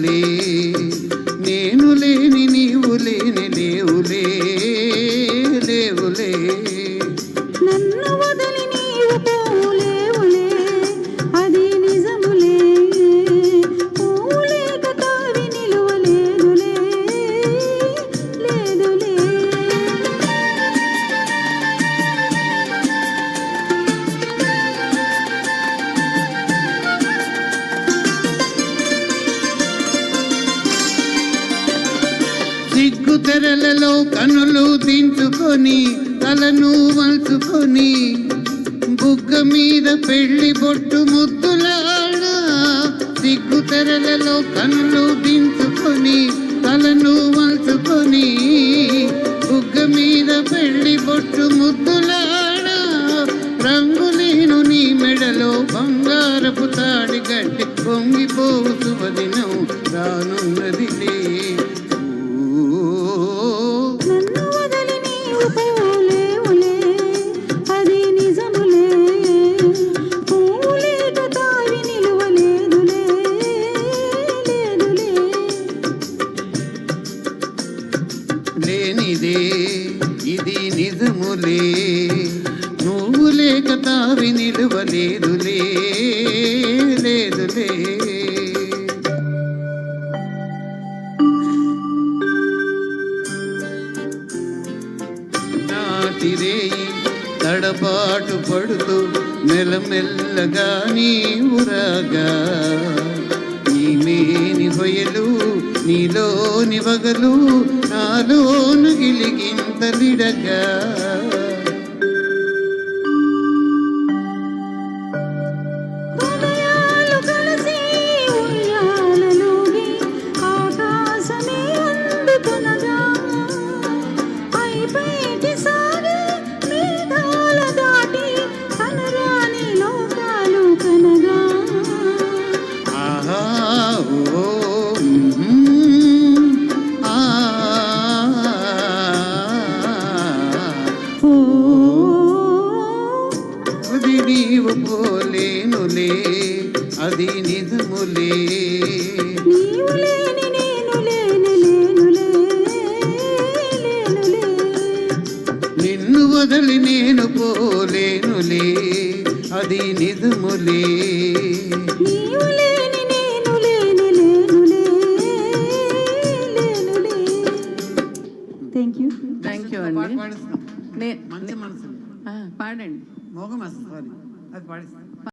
నిజములే నేను లేని నీవు లేని లేవులే లేవులే నన్ను వదిలి నీవు పోలేవులే అది నిజములే పోలేక తావి నిలువలేదులే లేదులే సిగ్గు తెరలలో కనులు దించుకొని తలను మలుచుకొని బుగ్గ మీద పెళ్లి బొట్టు ముద్దులాడ సిగ్గు తెరలలో కనులు దించుకొని తలను మలుచుకొని బుగ్గ మీద పెళ్లి బొట్టు ముద్దులాడ రంగులేను నీ మెడలో బంగారపు తాడి గట్టి పొంగిపోవు శుభదినం రానున్నదిలే నన్ను వదిలి నీవు పోలేవులే అది నిజములే పోలేక తావి నిలువలేదులే లేదులే లేనిదే ఇది నిజములే నువ్వు లేక తావి నిలువలేదులే లేదులే నాటిరేయి తడపాటు పడుతూ మెల్లమెల్లగా నీవురాగా నీమేని బయలు నీలోని వగలు నాలోను గిలిగింతలిడగా హృదయాలు కలిసి ఉయ్యాలలోగి ఆకాశమే అందుకొనగా పైపైకి సాగి మేఘాల దాటి కనరాని లోకాలు కనగా ఆహా ఓ ఆ ఓ అది నీవు పోలేనులే అది నిజములే నీవు లేని నేను లేని లేనులే లేనులే నిన్ను వదిలి నేను పోలేనులే అది నిజములే నీవు లేని నేను లేని లేనులే లేనులే థ్యాంక్ యూ అండి మంచి మనసు పాడండి మోగం సారీ అది పాడిస్తాను